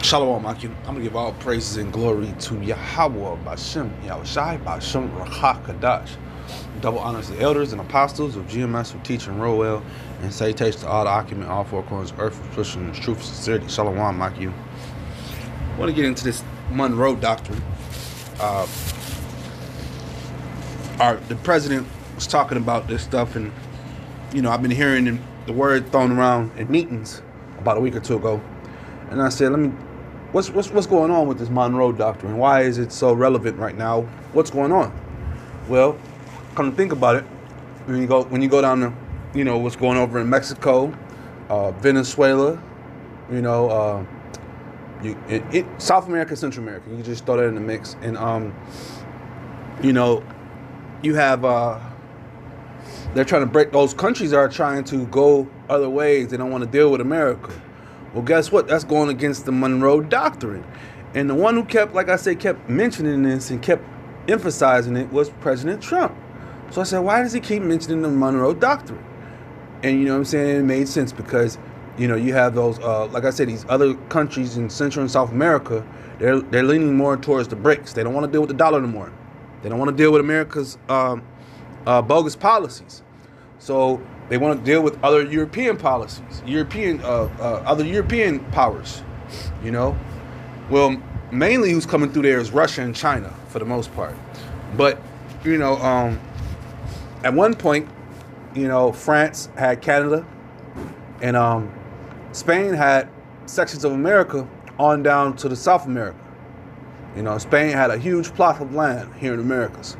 Shalom, Akim. I'm going to give all praises and glory to Yahweh, Bashem, Yahushai, Bashem, Kadash. Double honors to the elders and apostles of GMS who teach and roll well, and salutations to all the Akim in all four corners of earth for pushing the truth and sincerity. Shalom, Akim. I want to get into this Monroe Doctrine. The president was talking about this stuff, and I've been hearing the word thrown around in meetings about a week or two ago, and I said, what's going on with this Monroe Doctrine? Why is it so relevant right now? What's going on? Well, come to think about it, when you go down to, what's going over in Mexico, Venezuela, South America, Central America, you just throw that in the mix, and you have they're trying to break. Those countries are trying to go other ways. They don't want to deal with America. Well, guess what? That's going against the Monroe Doctrine. And the one who kept mentioning this and kept emphasizing it was President Trump. So I said, why does he keep mentioning the Monroe Doctrine? And it made sense because, you have those, like I said, these other countries in Central and South America, they're leaning more towards the BRICS. They don't want to deal with the dollar anymore. They don't want to deal with America's bogus policies. So they want to deal with other European policies, other European powers, Well, mainly who's coming through there is Russia and China for the most part. But, at one point, France had Canada, and Spain had sections of America on down to the South America. Spain had a huge plot of land here in Americas.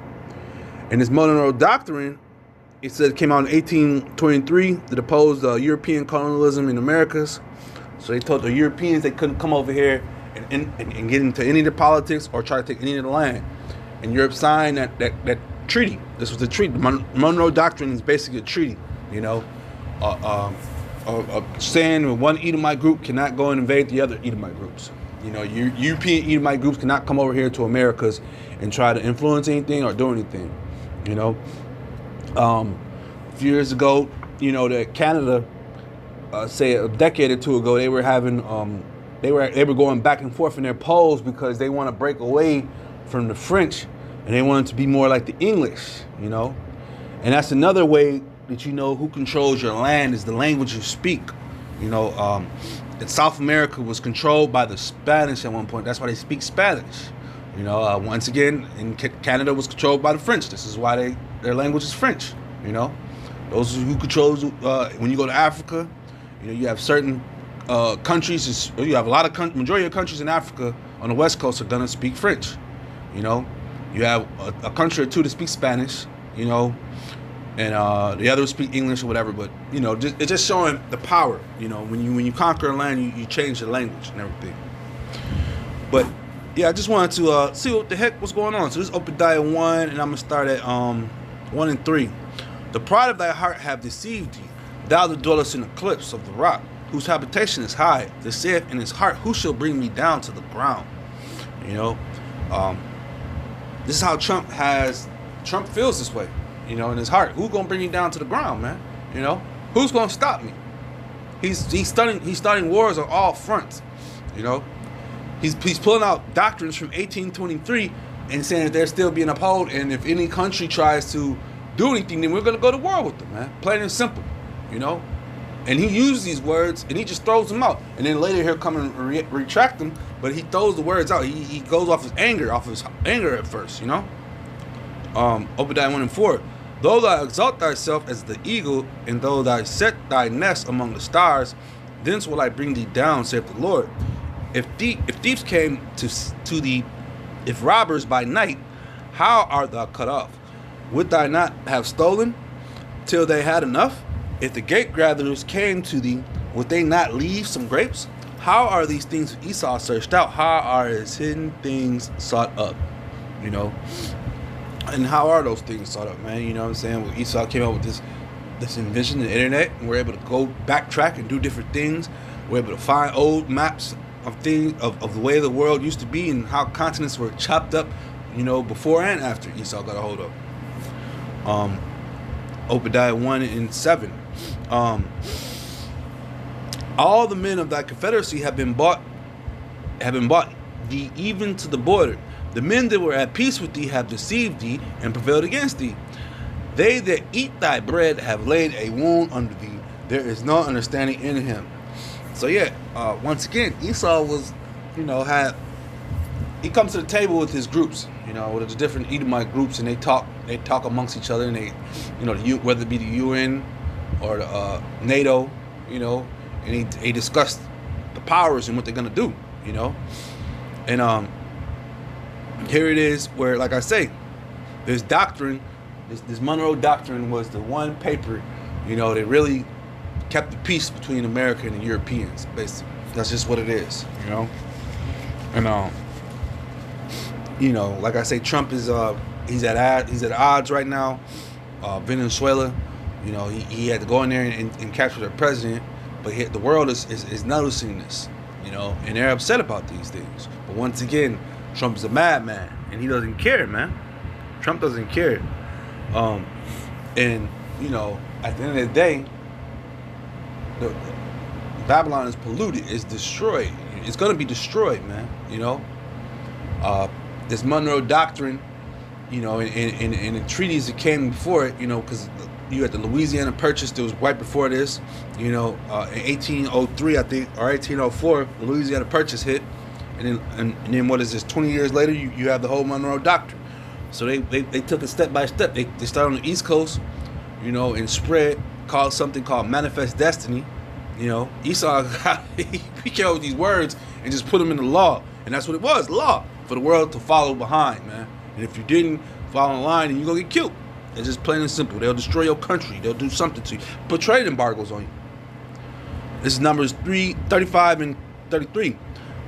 And this Monroe Doctrine, it said it came out in 1823 to oppose European colonialism in Americas. So they told the Europeans they couldn't come over here and get into any of the politics or try to take any of the land. And Europe signed that treaty. This was the treaty. The Monroe Doctrine is basically a treaty, saying one Edomite group cannot go and invade the other Edomite groups. European Edomite groups cannot come over here to Americas and try to influence anything or do anything. A few years ago, that Canada, say a decade or two ago, they were having, they were going back and forth in their polls because they want to break away from the French and they wanted to be more like the English, And that's another way that who controls your land is the language you speak. And South America was controlled by the Spanish at one point. That's why they speak Spanish. Once again, in Canada was controlled by the French. This is why their language is French. Those who controls when you go to Africa, you have certain countries. You have majority of countries in Africa on the West Coast are gonna speak French. You have a country or two that speak Spanish. And the others speak English or whatever, but it's just showing the power. When you conquer a land, you change the language and everything. But yeah, I just wanted to see what the heck was going on. So this is Obadiah 1, and I'm gonna start at 1 and 3. The pride of thy heart have deceived thee, thou that dwellest in the cliffs of the rock, whose habitation is high. That saith in his heart, who shall bring me down to the ground? This is how Trump feels this way. In his heart, who's gonna bring me down to the ground, man? Who's gonna stop me? He's starting wars on all fronts. He's pulling out doctrines from 1823 and saying that they're still being upheld, and if any country tries to do anything, then we're gonna go to war with them, man. Plain and simple, And he uses these words and he just throws them out, and then later he'll come and retract them, but he throws the words out. He goes off his anger at first, Obadiah 1 and 4. Though thou exalt thyself as the eagle, and though thou set thy nest among the stars, thence will I bring thee down, saith the Lord. If thieves came to thee, if robbers by night, how art thou cut off? Would thou not have stolen till they had enough? If the grape gatherers came to thee, would they not leave some grapes? How are these things of Esau searched out? How are his hidden things sought up? And how are those things sought up, man? Well, Esau came up with this invention of the internet, and we're able to go backtrack and do different things. We're able to find old maps of things of the way the world used to be and how continents were chopped up, before and after Esau got a hold of. Obadiah 1 and 7. All the men of thy confederacy have been bought have been brought thee even to the border. The men that were at peace with thee have deceived thee and prevailed against thee. They that eat thy bread have laid a wound under thee. There is no understanding in him. So yeah, once again, Esau was, he comes to the table with his groups, with the different Edomite groups, and they talk amongst each other, and they, whether it be the UN or the NATO, and they discuss the powers and what they're gonna do, and here it is where, like I say, this doctrine, this Monroe Doctrine was the one paper, that really kept the peace between America and the Europeans. Basically, that's just what it is, and like I say, Trump is he's at odds right now. Venezuela, he had to go in there and capture their president, but the world is noticing this, and they're upset about these things. But once again, Trump is a madman, and he doesn't care, man. Trump doesn't care. And at the end of the day, Babylon is polluted, it's destroyed. It's gonna be destroyed, man. This Monroe Doctrine, and the treaties that came before it, because you had the Louisiana Purchase that was right before this, in 1803, I think, or 1804, the Louisiana Purchase hit, and then what is this? 20 years later, you have the whole Monroe Doctrine. So they took it step by step. They started on the East Coast, and spread, called something called Manifest Destiny. Esau he came up with these words and just put them in the law, and that's what it was, law for the world to follow behind, man. And if you didn't follow in line, then you're gonna get killed. It's just plain and simple. They'll destroy your country. They'll do something to you. Put trade embargoes on you. This is Numbers 35 and 33.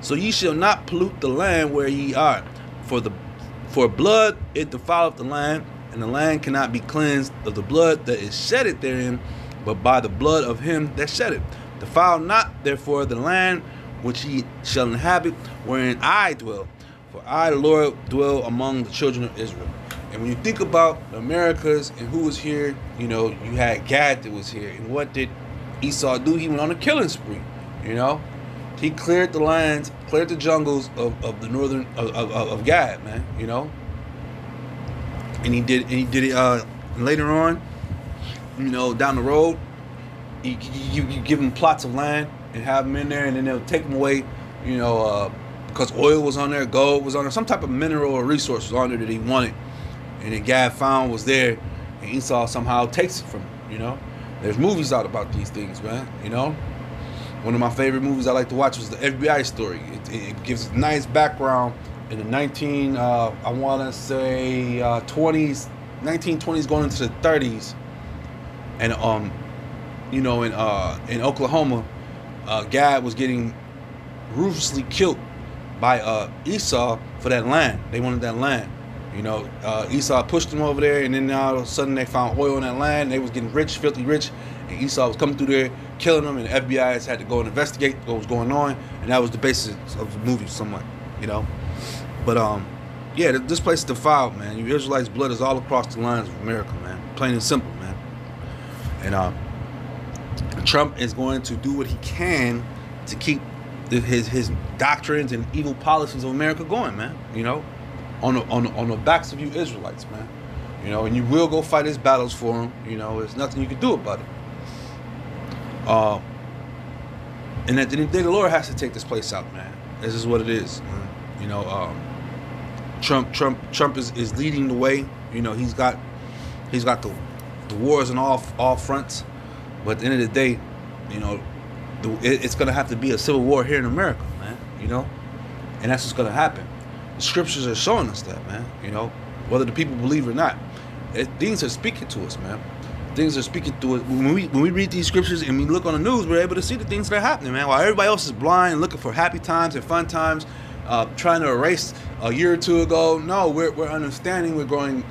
So ye shall not pollute the land where ye are, for blood it defileth the land, and the land cannot be cleansed of the blood that is shedded therein, but by the blood of him that shed it. Defile not therefore the land which ye shall inhabit, wherein I dwell. For I, the Lord, dwell among the children of Israel. And when you think about the Americas and who was here, you had Gad that was here. And what did Esau do? He went on a killing spree. He cleared the lands, cleared the jungles of the northern of Gad, man. And he did it later on. Down the road, you give them plots of land and have them in there, and then they'll take them away. Because oil was on there, gold was on there, some type of mineral or resource was on there that he wanted, and then Gad found was there, and Esau somehow takes it from him. There's movies out about these things, man. One of my favorite movies I like to watch was the FBI story. It gives a nice background in the 1920s going into the 30s, and in Oklahoma, Gad was getting ruthlessly killed by Esau for that land. They wanted that land. Esau pushed them over there, and then all of a sudden they found oil in that land. They was getting rich, filthy rich, and Esau was coming through there, killing them, and the FBI had to go and investigate what was going on, and that was the basis of the movie somewhat, But yeah, this place is defiled, man. You Israelites' blood is all across the lines of America, man. Plain and simple, man. And Trump is going to do what he can to keep his doctrines and evil policies of America going, man. On the backs of you Israelites, man. And you will go fight his battles for him. There's nothing you can do about it. And at the end of the day, the Lord has to take this place out, man. This is what it is, man. Trump is leading the way. He's got the wars on all fronts. But at the end of the day, it's gonna have to be a civil war here in America, man. And that's what's gonna happen. The scriptures are showing us that, man. Whether the people believe it or not, things are speaking to us, man. Things are speaking to us. When we read these scriptures and we look on the news, we're able to see the things that are happening, man. While everybody else is blind, looking for happy times and fun times, trying to erase a year or two ago. No, we're understanding. We're growing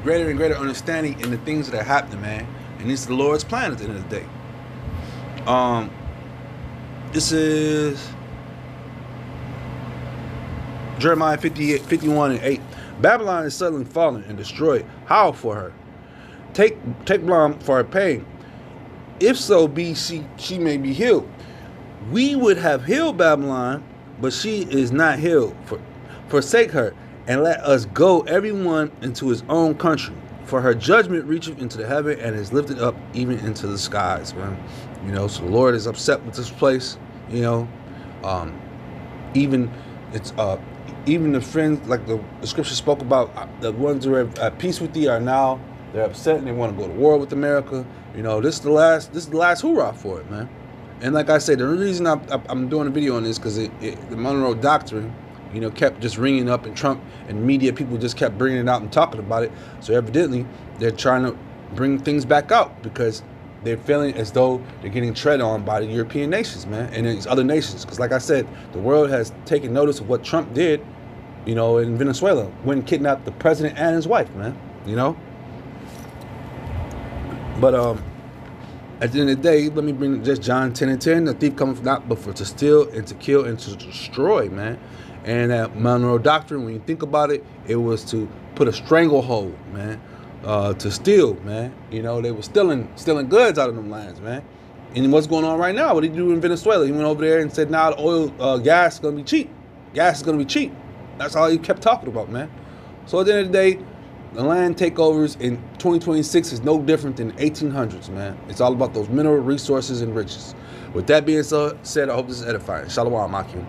greater and greater understanding in the things that are happening, man. And this is the Lord's plan at the end of the day. This is Jeremiah 51 and 8. Babylon is suddenly fallen and destroyed. Howl for her. Take balm for her pain. If so be she may be healed. We would have healed Babylon but she is not healed. Forsake her, and let us go, everyone, into his own country. For her judgment reacheth into the heaven and is lifted up even into the skies, man. You know, so the Lord is upset with this place. You know, even it's even the friends, like the scripture spoke about, the ones who are at peace with thee are now they're upset and they want to go to war with America. You know, this is the last hoorah for it, man. And like I said, the reason I'm doing a video on this because the Monroe Doctrine, you know, kept just ringing up, and Trump and media people just kept bringing it out and talking about it. So evidently, they're trying to bring things back out because they're feeling as though they're getting tread on by the European nations, man, and these other nations. Because like I said, the world has taken notice of what Trump did, you know, in Venezuela, when he kidnapped the president and his wife, man, you know. But at the end of the day, let me bring just John 10:10. The thief cometh not but for to steal and to kill and to destroy, man. And that Monroe Doctrine, when you think about it, it was to put a stranglehold, man, to steal, man. You know, they were stealing goods out of them lands, man. And what's going on right now? What did he do in Venezuela? He went over there and said, now the oil, gas is going to be cheap. Gas is going to be cheap. That's all he kept talking about, man. So at the end of the day, the land takeovers in 2026 is no different than the 1800s, man. It's all about those mineral resources and riches. With that being said, I hope this is edifying. Shalom, Akim.